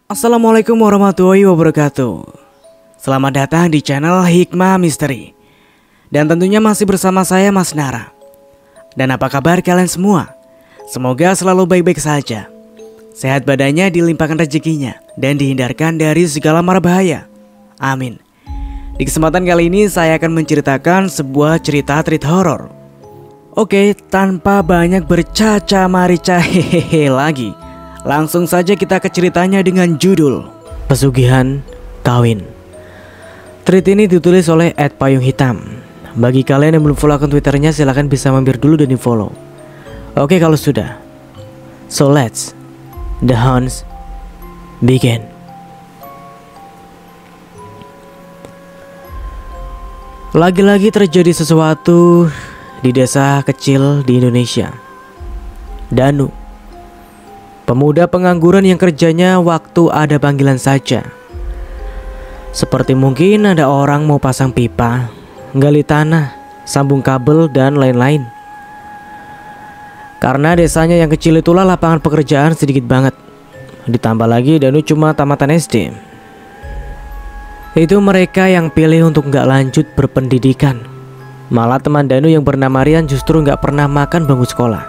Assalamualaikum warahmatullahi wabarakatuh. Selamat datang di channel Hikmah Misteri. Dan tentunya masih bersama saya Mas Nara. Dan apa kabar kalian semua? Semoga selalu baik-baik saja. Sehat badannya, dilimpahkan rezekinya, dan dihindarkan dari segala mara bahaya. Amin. Di kesempatan kali ini saya akan menceritakan sebuah cerita treat horor. Oke, tanpa banyak bercaca-marica hehehe lagi, langsung saja kita ke ceritanya dengan judul Pesugihan Kawin. Tweet ini ditulis oleh @payunghitam. Bagi kalian yang belum follow akun Twitternya, silahkan bisa mampir dulu dan di follow. Oke kalau sudah, so let's the hunts begin. Lagi-lagi terjadi sesuatu di desa kecil di Indonesia. Danu, pemuda pengangguran yang kerjanya waktu ada panggilan saja. Seperti mungkin ada orang mau pasang pipa, gali tanah, sambung kabel, dan lain-lain. Karena desanya yang kecil itulah lapangan pekerjaan sedikit banget. Ditambah lagi Danu cuma tamatan SD. Itu mereka yang pilih untuk nggak lanjut berpendidikan. Malah teman Danu yang bernama Rian justru nggak pernah makan bangku sekolah.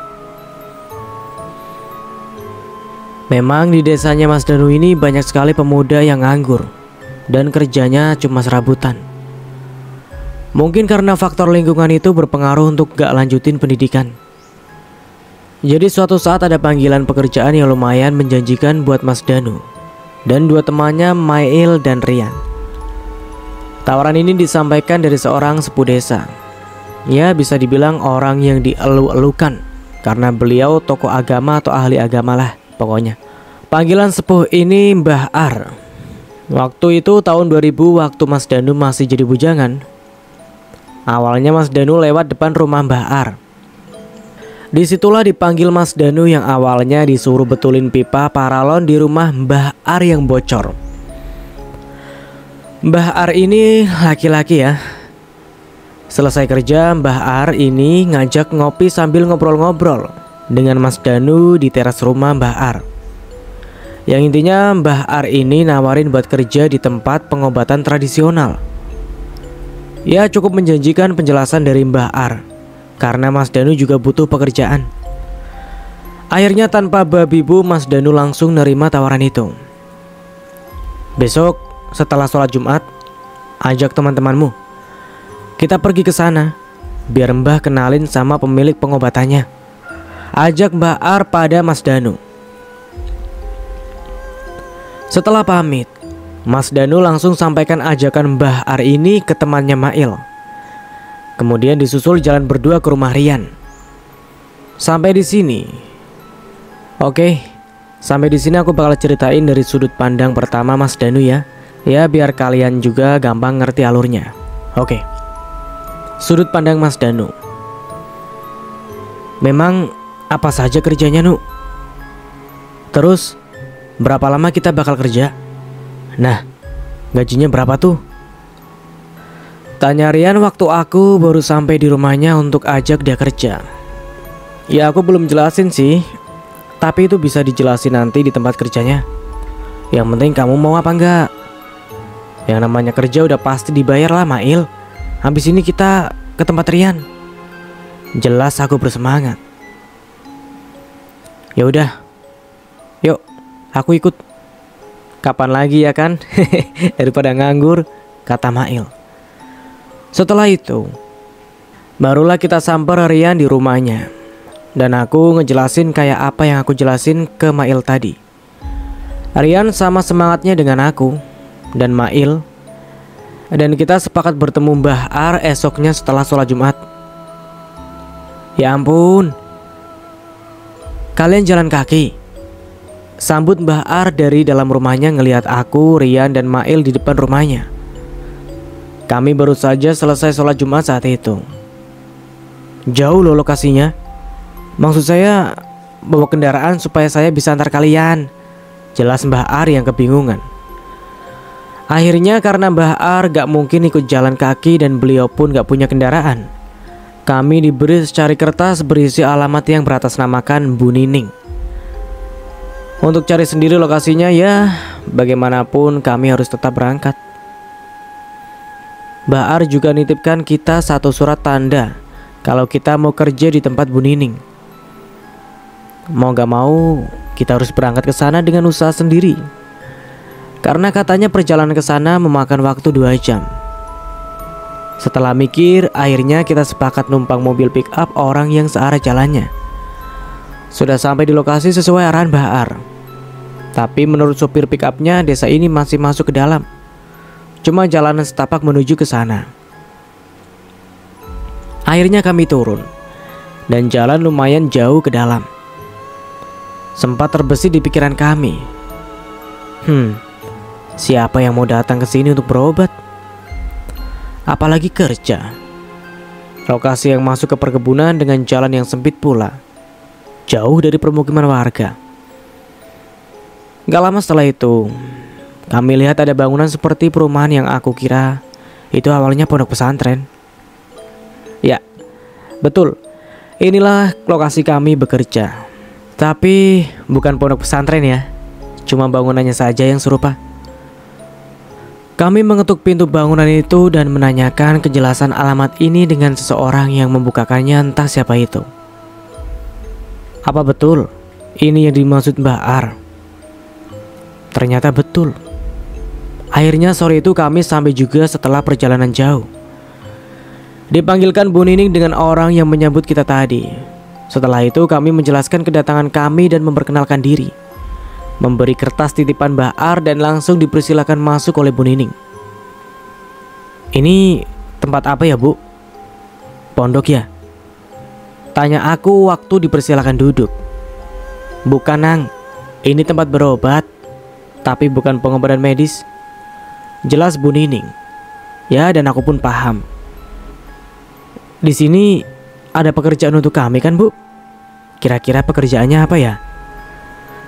Memang di desanya Mas Danu ini banyak sekali pemuda yang nganggur dan kerjanya cuma serabutan. Mungkin karena faktor lingkungan itu berpengaruh untuk gak lanjutin pendidikan. Jadi suatu saat ada panggilan pekerjaan yang lumayan menjanjikan buat Mas Danu dan dua temannya, Mail dan Rian. Tawaran ini disampaikan dari seorang sepuh desa. Ya bisa dibilang orang yang dielu-elukan karena beliau tokoh agama atau ahli agama lah pokoknya. Panggilan sepuh ini Mbah Ar. Waktu itu tahun 2000, waktu Mas Danu masih jadi bujangan. Awalnya Mas Danu lewat depan rumah Mbah Ar. Disitulah dipanggil Mas Danu yang awalnya disuruh betulin pipa paralon di rumah Mbah Ar yang bocor. Mbah Ar ini laki-laki ya. Selesai kerja, Mbah Ar ini ngajak ngopi sambil ngobrol-ngobrol dengan Mas Danu di teras rumah Mbah Ar. Yang intinya Mbah Ar ini nawarin buat kerja di tempat pengobatan tradisional. Ya cukup menjanjikan penjelasan dari Mbah Ar, karena Mas Danu juga butuh pekerjaan. Akhirnya tanpa babi bu, Mas Danu langsung nerima tawaran itu. Besok setelah sholat Jumat, ajak teman-temanmu. Kita pergi ke sana, biar Mbah kenalin sama pemilik pengobatannya. Ajak Mbah Ar pada Mas Danu. Setelah pamit, Mas Danu langsung sampaikan ajakan Mbah Ar ini ke temannya Mail. Kemudian disusul jalan berdua ke rumah Rian. Sampai di sini. Oke, sampai di sini aku bakal ceritain dari sudut pandang pertama Mas Danu ya. Ya biar kalian juga gampang ngerti alurnya. Oke. Sudut pandang Mas Danu. Memang apa saja kerjanya, Nu? Terus berapa lama kita bakal kerja? Nah, gajinya berapa tuh? Tanya Rian waktu aku baru sampai di rumahnya untuk ajak dia kerja. Ya aku belum jelasin sih, tapi itu bisa dijelasin nanti di tempat kerjanya. Yang penting kamu mau apa enggak? Yang namanya kerja udah pasti dibayar lah, Mail. Habis ini kita ke tempat Rian. Jelas aku bersemangat. Ya udah, yuk, aku ikut. Kapan lagi ya kan? Daripada nganggur, kata Mail. Setelah itu, barulah kita samper Rian di rumahnya. Dan aku ngejelasin kayak apa yang aku jelasin ke Mail tadi. Rian sama semangatnya dengan aku dan Mail. Dan kita sepakat bertemu Mbah Ar esoknya setelah sholat Jumat. Ya ampun, kalian jalan kaki? Sambut Mbah Ar dari dalam rumahnya ngelihat aku, Rian, dan Mail di depan rumahnya. Kami baru saja selesai sholat Jumat saat itu. Jauh loh lokasinya. Maksud saya bawa kendaraan supaya saya bisa antar kalian. Jelas Mbah Ar yang kebingungan. Akhirnya karena Mbah Ar gak mungkin ikut jalan kaki dan beliau pun gak punya kendaraan, kami diberi secari kertas berisi alamat yang beratasnamakan Bu Nining. Untuk cari sendiri lokasinya ya bagaimanapun kami harus tetap berangkat. Bahar juga nitipkan kita satu surat tanda kalau kita mau kerja di tempat Bu Nining. Mau gak mau, kita harus berangkat ke sana dengan usaha sendiri. Karena katanya perjalanan ke sana memakan waktu 2 jam. Setelah mikir, akhirnya kita sepakat numpang mobil pick up orang yang searah jalannya. Sudah sampai di lokasi sesuai arahan Bahar. Tapi menurut sopir pick upnya, desa ini masih masuk ke dalam. Cuma jalanan setapak menuju ke sana. Akhirnya kami turun, dan jalan lumayan jauh ke dalam. Sempat terbesit di pikiran kami, siapa yang mau datang ke sini untuk berobat? Apalagi kerja. Lokasi yang masuk ke perkebunan dengan jalan yang sempit pula, jauh dari permukiman warga. Gak lama setelah itu, kami lihat ada bangunan seperti perumahan yang aku kira itu awalnya pondok pesantren. Ya, betul. Inilah lokasi kami bekerja. Tapi bukan pondok pesantren ya, cuma bangunannya saja yang serupa. Kami mengetuk pintu bangunan itu dan menanyakan kejelasan alamat ini dengan seseorang yang membukakannya, entah siapa itu. Apa betul ini yang dimaksud Mbak Ar? Ternyata betul. Akhirnya sore itu kami sampai juga setelah perjalanan jauh. Dipanggilkan Bu Nining dengan orang yang menyambut kita tadi. Setelah itu kami menjelaskan kedatangan kami dan memperkenalkan diri, memberi kertas titipan Mbak Ar dan langsung dipersilakan masuk oleh Bu Nining. Ini tempat apa ya, Bu? Pondok ya? Tanya aku waktu dipersilakan duduk. Bukan, Nang. Ini tempat berobat, tapi bukan pengobatan medis. Jelas Bu Nining. Ya, dan aku pun paham. Di sini ada pekerjaan untuk kami kan, Bu? Kira-kira pekerjaannya apa ya?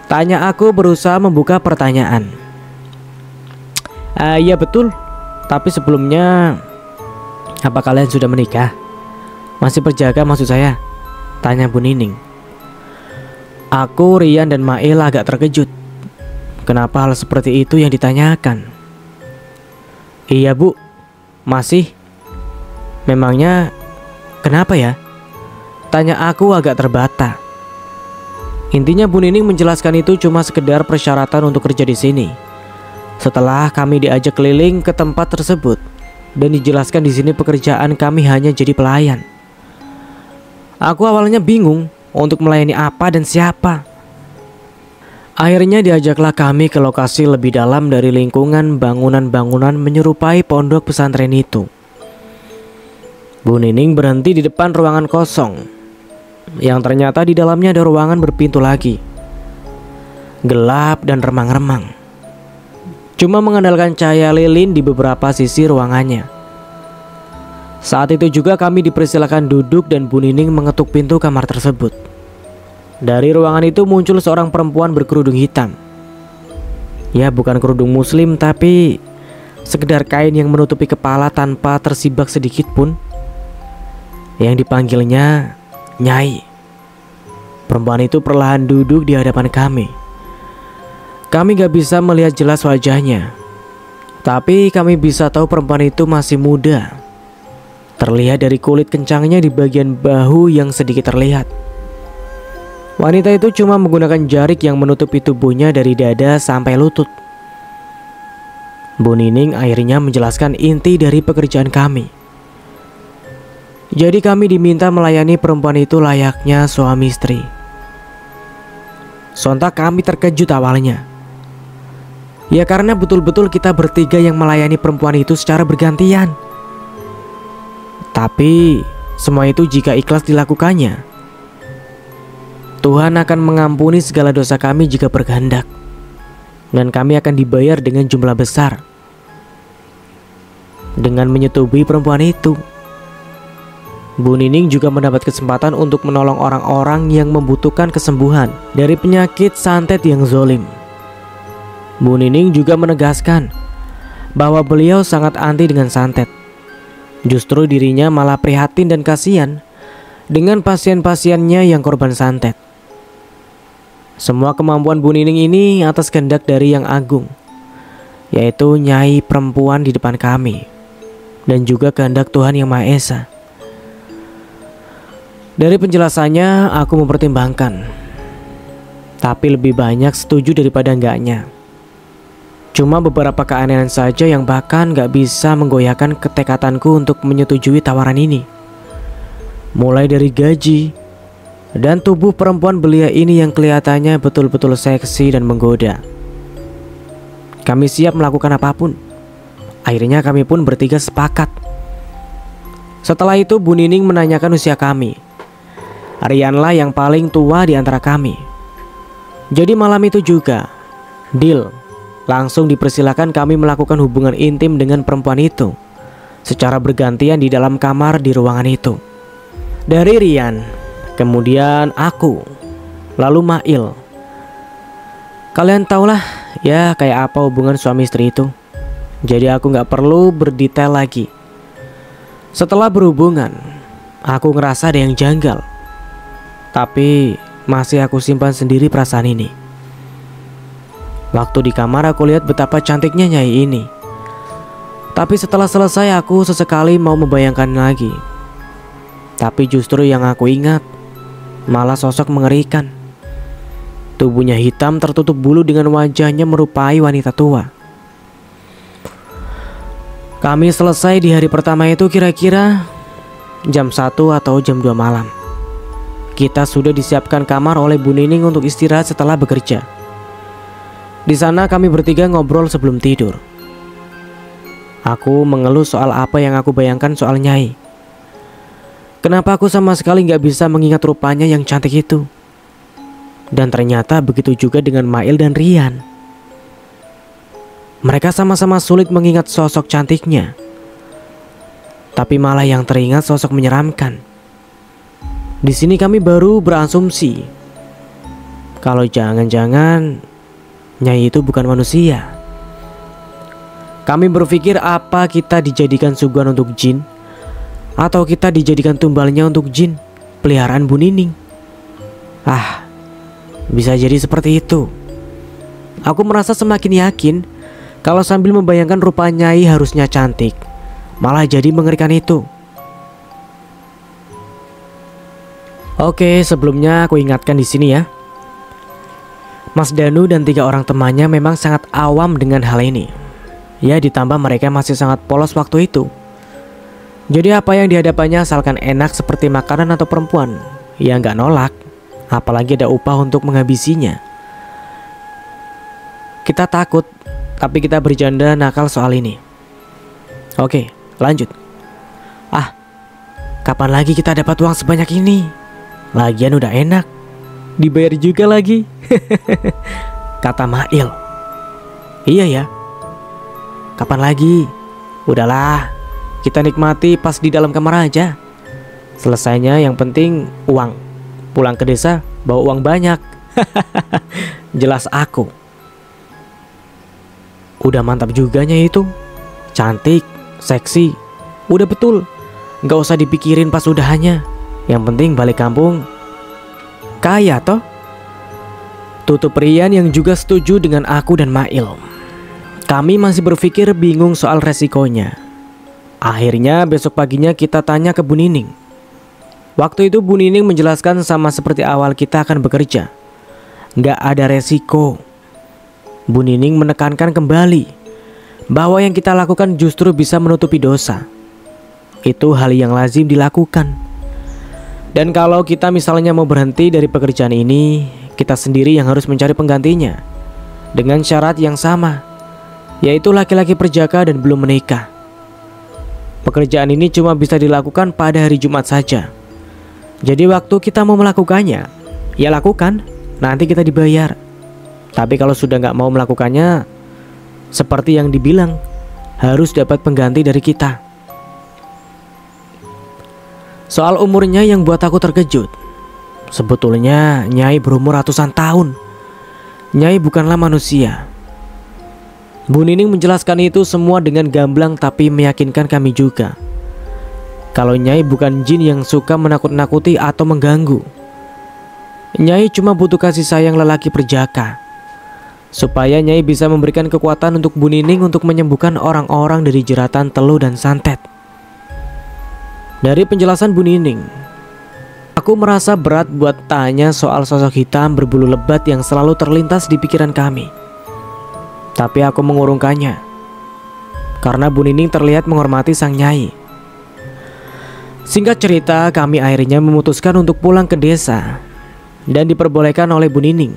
Tanya aku berusaha membuka pertanyaan. Iya betul. Tapi sebelumnya, apa kalian sudah menikah? Masih berjaga maksud saya? Tanya Bu Nining. Aku, Rian, dan Mail agak terkejut. Kenapa hal seperti itu yang ditanyakan? Iya Bu, masih. Memangnya kenapa ya? Tanya aku agak terbata. Intinya Bu Nining menjelaskan itu cuma sekedar persyaratan untuk kerja di sini. Setelah kami diajak keliling ke tempat tersebut dan dijelaskan di sini pekerjaan kami hanya jadi pelayan. Aku awalnya bingung untuk melayani apa dan siapa. Akhirnya diajaklah kami ke lokasi lebih dalam dari lingkungan bangunan-bangunan menyerupai pondok pesantren itu. Bu Nining berhenti di depan ruangan kosong, yang ternyata di dalamnya ada ruangan berpintu lagi. Gelap dan remang-remang. Cuma mengandalkan cahaya lilin di beberapa sisi ruangannya. Saat itu juga kami dipersilakan duduk dan Bu Nining mengetuk pintu kamar tersebut. Dari ruangan itu muncul seorang perempuan berkerudung hitam. Ya, bukan kerudung muslim, tapi sekedar kain yang menutupi kepala tanpa tersibak sedikit pun. Yang dipanggilnya Nyai. Perempuan itu perlahan duduk di hadapan kami. Kami gak bisa melihat jelas wajahnya, tapi kami bisa tahu perempuan itu masih muda. Terlihat dari kulit kencangnya di bagian bahu yang sedikit terlihat. Wanita itu cuma menggunakan jarik yang menutupi tubuhnya dari dada sampai lutut. Bu Nining akhirnya menjelaskan inti dari pekerjaan kami. Jadi kami diminta melayani perempuan itu layaknya suami istri. Sontak kami terkejut awalnya. Ya karena betul-betul kita bertiga yang melayani perempuan itu secara bergantian. Tapi semua itu jika ikhlas dilakukannya, Tuhan akan mengampuni segala dosa kami jika berkehendak, dan kami akan dibayar dengan jumlah besar. Dengan menyetubuhi perempuan itu, Bu Nining juga mendapat kesempatan untuk menolong orang-orang yang membutuhkan kesembuhan dari penyakit santet yang zolim. Bu Nining juga menegaskan bahwa beliau sangat anti dengan santet. Justru dirinya malah prihatin dan kasihan dengan pasien-pasiennya yang korban santet. Semua kemampuan Bu Nining ini atas kehendak dari Yang Agung, yaitu nyai perempuan di depan kami, dan juga kehendak Tuhan Yang Maha Esa. Dari penjelasannya aku mempertimbangkan, tapi lebih banyak setuju daripada enggaknya. Cuma beberapa keanehan saja yang bahkan gak bisa menggoyahkan ketekatanku untuk menyetujui tawaran ini. Mulai dari gaji dan tubuh perempuan belia ini yang kelihatannya betul-betul seksi dan menggoda. Kami siap melakukan apapun. Akhirnya kami pun bertiga sepakat. Setelah itu Bu Nining menanyakan usia kami. Rianlah yang paling tua di antara kami. Jadi malam itu juga, deal, langsung dipersilakan kami melakukan hubungan intim dengan perempuan itu secara bergantian di dalam kamar di ruangan itu. Dari Rian, kemudian aku, lalu Mail. Kalian tahulah ya kayak apa hubungan suami istri itu. Jadi aku gak perlu berdetail lagi. Setelah berhubungan, aku ngerasa ada yang janggal. Tapi masih aku simpan sendiri perasaan ini. Waktu di kamar aku lihat betapa cantiknya Nyai ini. Tapi setelah selesai aku sesekali mau membayangkan lagi. Tapi justru yang aku ingat malah sosok mengerikan. Tubuhnya hitam tertutup bulu dengan wajahnya merupai wanita tua. Kami selesai di hari pertama itu kira-kira jam 1 atau jam 2 malam. Kita sudah disiapkan kamar oleh Bu Nining untuk istirahat setelah bekerja. Di sana kami bertiga ngobrol sebelum tidur. Aku mengeluh soal apa yang aku bayangkan soal Nyai. Kenapa aku sama sekali gak bisa mengingat rupanya yang cantik itu. Dan ternyata begitu juga dengan Mail dan Rian. Mereka sama-sama sulit mengingat sosok cantiknya. Tapi malah yang teringat sosok menyeramkan. Di sini kami baru berasumsi kalau jangan-jangan Nyai itu bukan manusia. Kami berpikir apa kita dijadikan suguhan untuk jin, atau kita dijadikan tumbalnya untuk jin peliharaan Bu Nining. Bisa jadi seperti itu. Aku merasa semakin yakin kalau sambil membayangkan rupa Nyai harusnya cantik, malah jadi mengerikan itu. Oke, sebelumnya aku ingatkan di sini ya. Mas Danu dan 3 orang temannya memang sangat awam dengan hal ini. Ya, ditambah mereka masih sangat polos waktu itu. Jadi apa yang dihadapannya asalkan enak seperti makanan atau perempuan, ya nggak nolak. Apalagi ada upah untuk menghabisinya. Kita takut, tapi kita bercanda nakal soal ini. Oke, lanjut. Kapan lagi kita dapat uang sebanyak ini? Lagian udah enak, dibayar juga lagi. Kata Mail. Iya ya. Kapan lagi? Udahlah, kita nikmati pas di dalam kamar aja. Selesainya yang penting uang. Pulang ke desa bawa uang banyak. Jelas aku. Udah mantap juga Nyai itu. Cantik, seksi, udah betul. Gak usah dipikirin pas udahannya. Yang penting balik kampung kaya toh. Tutup Rian yang juga setuju dengan aku dan Mail. Kami masih berpikir bingung soal resikonya. Akhirnya besok paginya kita tanya ke Bu Nining. Waktu itu Bu Nining menjelaskan sama seperti awal kita akan bekerja. Gak ada resiko. Bu Nining menekankan kembali bahwa yang kita lakukan justru bisa menutupi dosa. Itu hal yang lazim dilakukan. Dan kalau kita misalnya mau berhenti dari pekerjaan ini, kita sendiri yang harus mencari penggantinya. Dengan syarat yang sama, yaitu laki-laki perjaka dan belum menikah. Pekerjaan ini cuma bisa dilakukan pada hari Jumat saja. Jadi waktu kita mau melakukannya, ya lakukan, nanti kita dibayar. Tapi kalau sudah nggak mau melakukannya, seperti yang dibilang, harus dapat pengganti dari kita. Soal umurnya yang buat aku terkejut. Sebetulnya Nyai berumur ratusan tahun. Nyai bukanlah manusia. Bu Nining menjelaskan itu semua dengan gamblang tapi meyakinkan kami juga. Kalau Nyai bukan jin yang suka menakut-nakuti atau mengganggu. Nyai cuma butuh kasih sayang lelaki perjaka. supaya Nyai bisa memberikan kekuatan untuk Bu Nining untuk menyembuhkan orang-orang dari jeratan teluh dan santet. Dari penjelasan Bu Nining, aku merasa berat buat tanya soal sosok hitam berbulu lebat yang selalu terlintas di pikiran kami. Tapi aku mengurungkannya, karena Bu Nining terlihat menghormati sang Nyai. Singkat cerita, kami akhirnya memutuskan untuk pulang ke desa dan diperbolehkan oleh Bu Nining.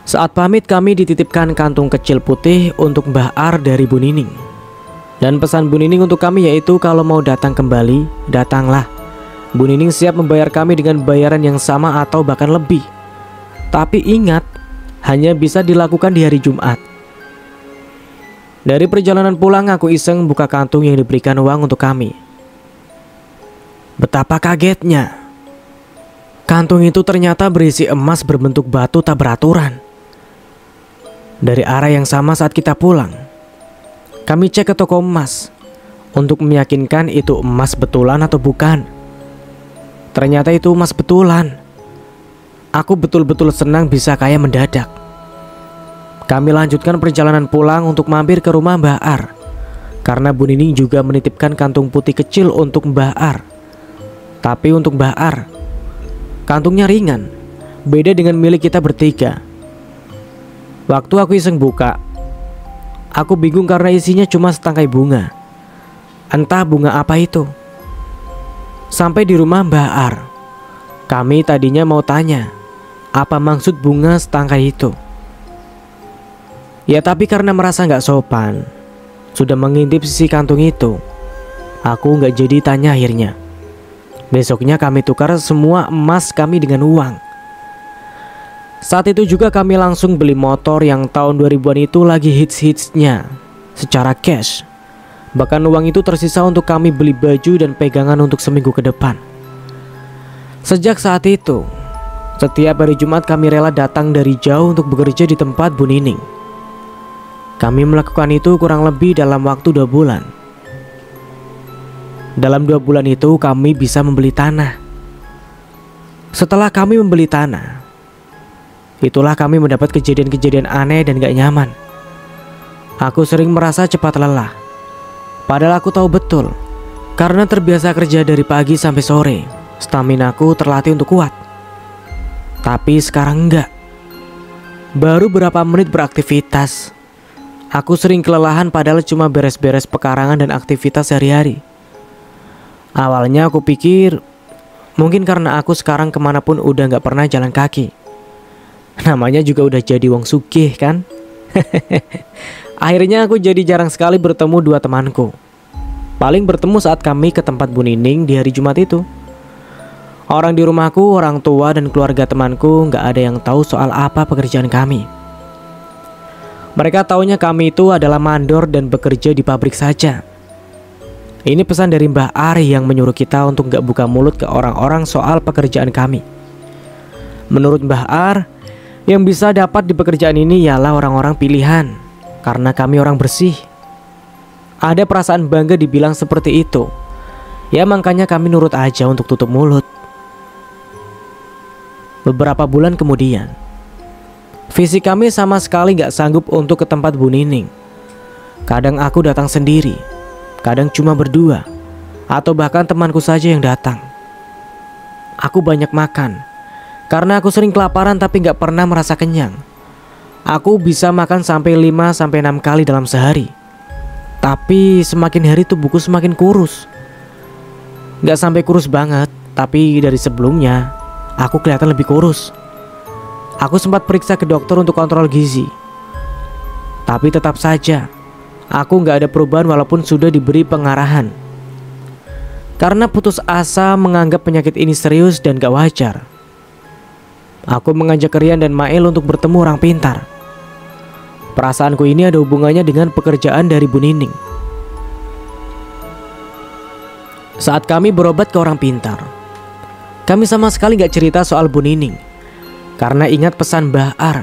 Saat pamit, kami dititipkan kantung kecil putih untuk Mbah Ar dari Bu Nining. Dan pesan Bu Nining untuk kami yaitu kalau mau datang kembali, datanglah. Bu Nining siap membayar kami dengan bayaran yang sama atau bahkan lebih. Tapi ingat, hanya bisa dilakukan di hari Jumat. Dari perjalanan pulang, aku iseng buka kantung yang diberikan uang untuk kami. Betapa kagetnya, kantung itu ternyata berisi emas berbentuk batu tak beraturan. Dari arah yang sama saat kita pulang, kami cek ke toko emas untuk meyakinkan itu emas betulan atau bukan. Ternyata itu emas betulan. Aku betul-betul senang bisa kaya mendadak. Kami lanjutkan perjalanan pulang untuk mampir ke rumah Mbah Ar, karena Bu Nining juga menitipkan kantung putih kecil untuk Mbah Ar. Tapi untuk Mbah Ar, kantungnya ringan, beda dengan milik kita bertiga. Waktu aku iseng buka, aku bingung karena isinya cuma setangkai bunga. Entah bunga apa itu. Sampai di rumah Mbah Ar, kami tadinya mau tanya apa maksud bunga setangkai itu. Ya tapi karena merasa gak sopan, sudah mengintip sisi kantung itu, aku gak jadi tanya akhirnya. Besoknya kami tukar semua emas kami dengan uang. Saat itu juga kami langsung beli motor yang tahun 2000-an itu lagi hits-hitsnya secara cash. Bahkan uang itu tersisa untuk kami beli baju dan pegangan untuk seminggu ke depan. Sejak saat itu, setiap hari Jumat kami rela datang dari jauh untuk bekerja di tempat Bu Nining. Kami melakukan itu kurang lebih dalam waktu 2 bulan. Dalam 2 bulan itu kami bisa membeli tanah. Setelah kami membeli tanah, itulah kami mendapat kejadian-kejadian aneh dan gak nyaman. Aku sering merasa cepat lelah. Padahal aku tahu betul, karena terbiasa kerja dari pagi sampai sore, staminaku terlatih untuk kuat. Tapi sekarang enggak. Baru berapa menit beraktivitas, aku sering kelelahan padahal cuma beres-beres pekarangan dan aktivitas sehari-hari. Awalnya aku pikir mungkin karena aku sekarang kemanapun udah gak pernah jalan kaki. Namanya juga udah jadi wong sugih kan. Akhirnya aku jadi jarang sekali bertemu 2 temanku. Paling bertemu saat kami ke tempat Bu Nining di hari Jumat itu. Orang di rumahku, orang tua dan keluarga temanku gak ada yang tahu soal apa pekerjaan kami. Mereka taunya kami itu adalah mandor dan bekerja di pabrik saja. Ini pesan dari Mbah Ar yang menyuruh kita untuk gak buka mulut ke orang-orang soal pekerjaan kami. Menurut Mbah Ar, yang bisa dapat di pekerjaan ini ialah orang-orang pilihan, karena kami orang bersih. Ada perasaan bangga dibilang seperti itu. Ya makanya kami nurut aja untuk tutup mulut. Beberapa bulan kemudian, fisik kami sama sekali gak sanggup untuk ke tempat Bu Nining. Kadang aku datang sendiri, kadang cuma berdua, atau bahkan temanku saja yang datang. Aku banyak makan, karena aku sering kelaparan tapi gak pernah merasa kenyang. Aku bisa makan sampai 5-6 kali dalam sehari. Tapi semakin hari tubuhku semakin kurus. Gak sampai kurus banget, tapi dari sebelumnya aku kelihatan lebih kurus. Aku sempat periksa ke dokter untuk kontrol gizi, tapi tetap saja aku gak ada perubahan walaupun sudah diberi pengarahan. Karena putus asa menganggap penyakit ini serius dan gak wajar, aku mengajak Rian dan Mail untuk bertemu orang pintar. Perasaanku ini ada hubungannya dengan pekerjaan dari Bu Nining. Saat kami berobat ke orang pintar, kami sama sekali gak cerita soal Bu Nining, karena ingat pesan Mbah Ar.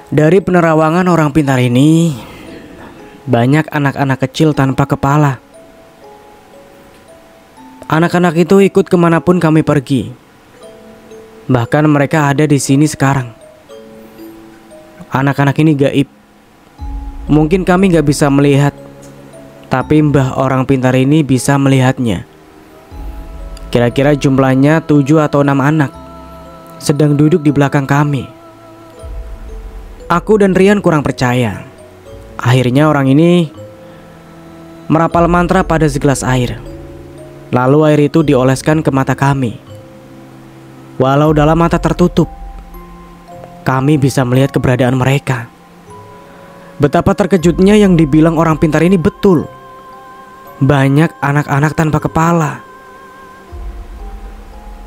Dari penerawangan orang pintar ini, banyak anak-anak kecil tanpa kepala. Anak-anak itu ikut kemanapun kami pergi. Bahkan mereka ada di sini sekarang. Anak-anak ini gaib. Mungkin kami gak bisa melihat, tapi mbah orang pintar ini bisa melihatnya. Kira-kira jumlahnya 7 atau 6 anak sedang duduk di belakang kami. Aku dan Rian kurang percaya. Akhirnya orang ini merapal mantra pada segelas air. Lalu air itu dioleskan ke mata kami. Walau dalam mata tertutup, kami bisa melihat keberadaan mereka. Betapa terkejutnya yang dibilang orang pintar ini betul. Banyak anak-anak tanpa kepala.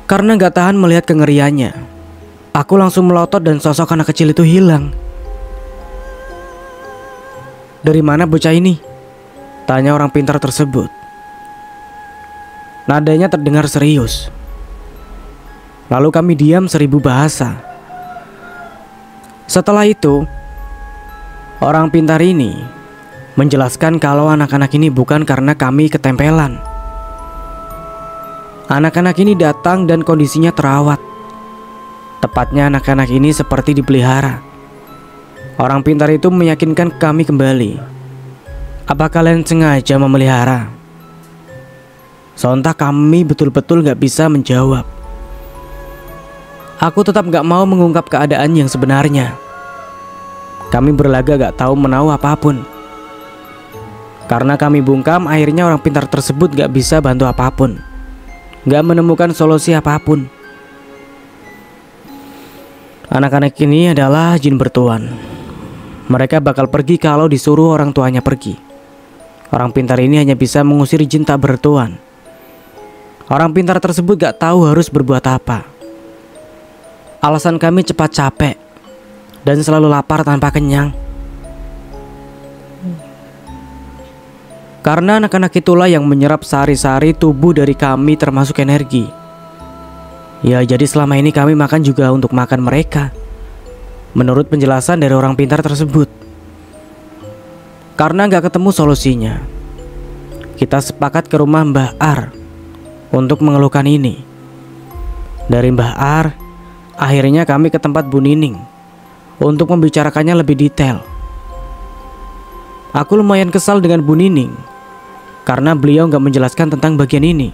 Karena gak tahan melihat kengeriannya, aku langsung melotot dan sosok anak kecil itu hilang. "Dari mana bocah ini?" tanya orang pintar tersebut. Nadanya terdengar serius. Lalu kami diam 1000 bahasa. Setelah itu, orang pintar ini menjelaskan kalau anak-anak ini bukan karena kami ketempelan. Anak-anak ini datang dan kondisinya terawat. Tepatnya anak-anak ini seperti dipelihara. Orang pintar itu meyakinkan kami kembali. "Apa kalian sengaja memelihara?" Sontak kami betul-betul gak bisa menjawab. Aku tetap gak mau mengungkap keadaan yang sebenarnya. Kami berlagak gak tahu menahu apapun. Karena kami bungkam, akhirnya orang pintar tersebut gak bisa bantu apapun, gak menemukan solusi apapun. Anak-anak ini adalah jin bertuan. Mereka bakal pergi kalau disuruh orang tuanya pergi. Orang pintar ini hanya bisa mengusir jin tak bertuan. Orang pintar tersebut gak tahu harus berbuat apa. Alasan kami cepat capek dan selalu lapar tanpa kenyang. Karena anak-anak itulah yang menyerap sari-sari tubuh dari kami termasuk energi. Ya, jadi selama ini kami makan juga untuk makan mereka, menurut penjelasan dari orang pintar tersebut. Karena gak ketemu solusinya, kita sepakat ke rumah Mbah Ar untuk mengeluhkan ini. Dari Mbah Ar, akhirnya kami ke tempat Bu Nining untuk membicarakannya lebih detail. Aku lumayan kesal dengan Bu Nining karena beliau gak menjelaskan tentang bagian ini.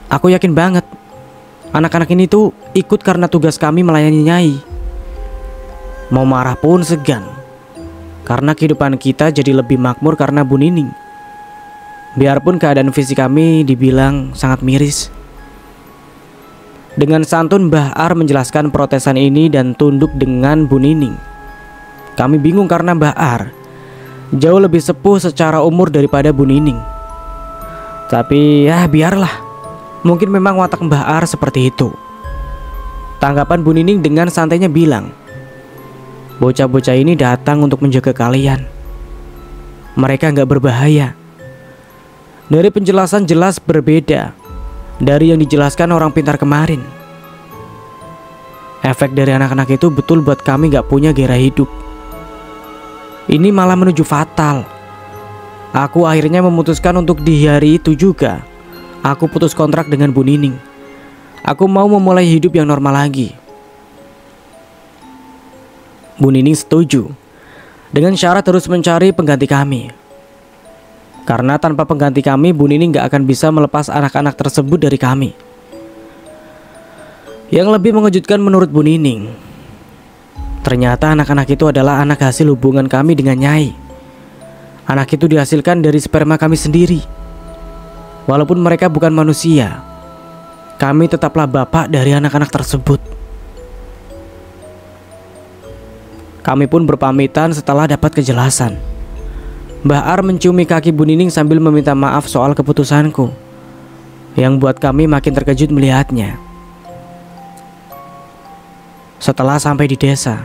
Aku yakin banget anak-anak ini tuh ikut karena tugas kami melayani Nyai. Mau marah pun segan, karena kehidupan kita jadi lebih makmur karena Bu Nining. Biarpun keadaan fisik kami dibilang sangat miris. Dengan santun Mbah Ar menjelaskan protesan ini dan tunduk dengan Bu Nining. Kami bingung karena Mbah Ar jauh lebih sepuh secara umur daripada Bu Nining. Tapi ya biarlah, mungkin memang watak Mbah Ar seperti itu. Tanggapan Bu Nining dengan santainya bilang, "Bocah-bocah ini datang untuk menjaga kalian. Mereka gak berbahaya." Dari penjelasan jelas berbeda dari yang dijelaskan orang pintar kemarin. Efek dari anak-anak itu betul buat kami gak punya gairah hidup. Ini malah menuju fatal. Aku akhirnya memutuskan untuk di hari itu juga aku putus kontrak dengan Bu Nining. Aku mau memulai hidup yang normal lagi. Bu Nining setuju dengan syarat terus mencari pengganti kami. Karena tanpa pengganti kami, Bu Nining gak akan bisa melepas anak-anak tersebut dari kami. Yang lebih mengejutkan menurut Bu Nining, ternyata anak-anak itu adalah anak hasil hubungan kami dengan Nyai. Anak itu dihasilkan dari sperma kami sendiri. Walaupun mereka bukan manusia, kami tetaplah bapak dari anak-anak tersebut. Kami pun berpamitan setelah dapat kejelasan. Mbah Ar menciumi kaki Bu Nining sambil meminta maaf soal keputusanku, yang buat kami makin terkejut melihatnya. Setelah sampai di desa,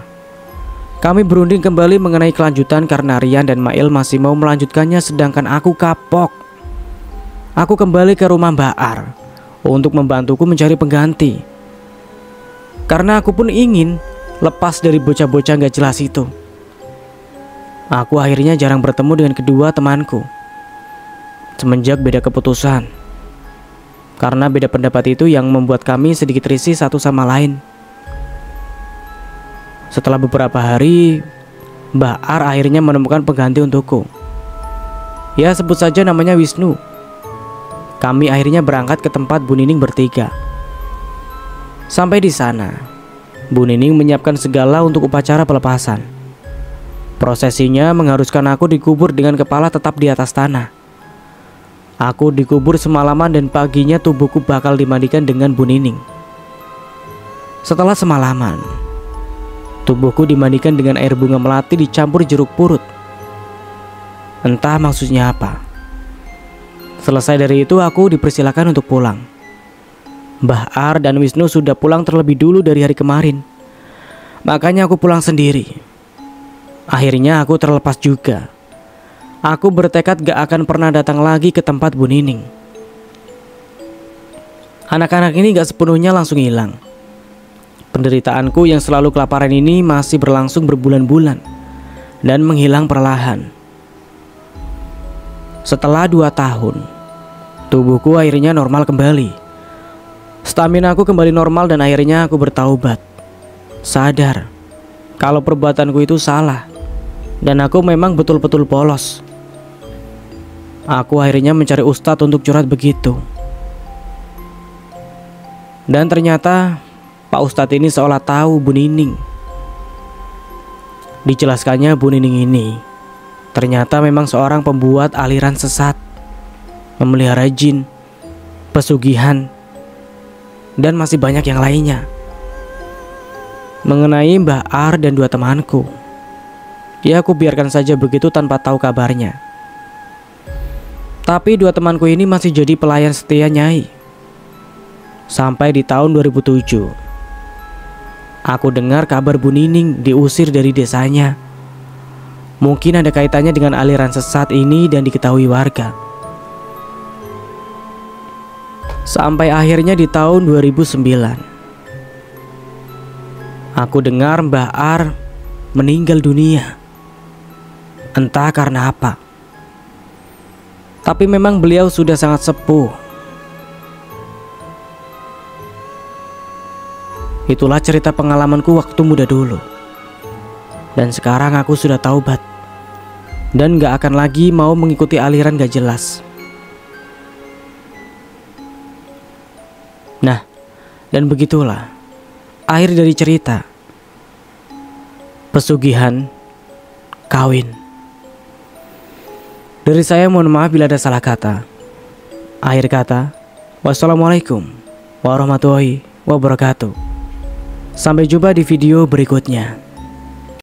kami berunding kembali mengenai kelanjutan karena Rian dan Mail masih mau melanjutkannya sedangkan aku kapok. Aku kembali ke rumah Mbah Ar untuk membantuku mencari pengganti. Karena aku pun ingin lepas dari bocah-bocah gak jelas itu. Aku akhirnya jarang bertemu dengan kedua temanku semenjak beda keputusan. Karena beda pendapat itu yang membuat kami sedikit risih satu sama lain. Setelah beberapa hari, Mbah Ar akhirnya menemukan pengganti untukku. Ya, sebut saja namanya Wisnu. Kami akhirnya berangkat ke tempat Bu Nining bertiga. Sampai di sana, Bu Nining menyiapkan segala untuk upacara pelepasan. Prosesinya mengharuskan aku dikubur dengan kepala tetap di atas tanah. Aku dikubur semalaman dan paginya tubuhku bakal dimandikan dengan Bu Nining. Setelah semalaman, tubuhku dimandikan dengan air bunga melati dicampur jeruk purut. Entah maksudnya apa. Selesai dari itu aku dipersilakan untuk pulang. Mbah Ar dan Wisnu sudah pulang terlebih dulu dari hari kemarin. Makanya aku pulang sendiri. Akhirnya aku terlepas juga. Aku bertekad gak akan pernah datang lagi ke tempat Bu Nining. Anak-anak ini gak sepenuhnya langsung hilang. Penderitaanku yang selalu kelaparan ini masih berlangsung berbulan-bulan dan menghilang perlahan. Setelah 2 tahun, tubuhku akhirnya normal kembali. Stamina aku kembali normal dan akhirnya aku bertaubat. Sadar kalau perbuatanku itu salah dan aku memang betul-betul polos. Aku akhirnya mencari ustadz untuk curhat begitu. Dan ternyata Pak Ustadz ini seolah tahu Bu Nining. Dijelaskannya Bu Nining ini ternyata memang seorang pembuat aliran sesat, memelihara jin, pesugihan, dan masih banyak yang lainnya. Mengenai Mbah Ar dan 2 temanku, ya aku biarkan saja begitu tanpa tahu kabarnya. Tapi 2 temanku ini masih jadi pelayan setia Nyai. Sampai di tahun 2007, aku dengar kabar Bu Nining diusir dari desanya. Mungkin ada kaitannya dengan aliran sesat ini dan diketahui warga. Sampai akhirnya di tahun 2009, aku dengar Mbah Ar meninggal dunia. Entah karena apa. Tapi memang beliau sudah sangat sepuh. Itulah cerita pengalamanku waktu muda dulu. Dan sekarang aku sudah taubat dan gak akan lagi mau mengikuti aliran gak jelas. Nah, dan begitulah akhir dari cerita pesugihan kawin. Dari saya mohon maaf bila ada salah kata. Akhir kata, wassalamualaikum warahmatullahi wabarakatuh. Sampai jumpa di video berikutnya.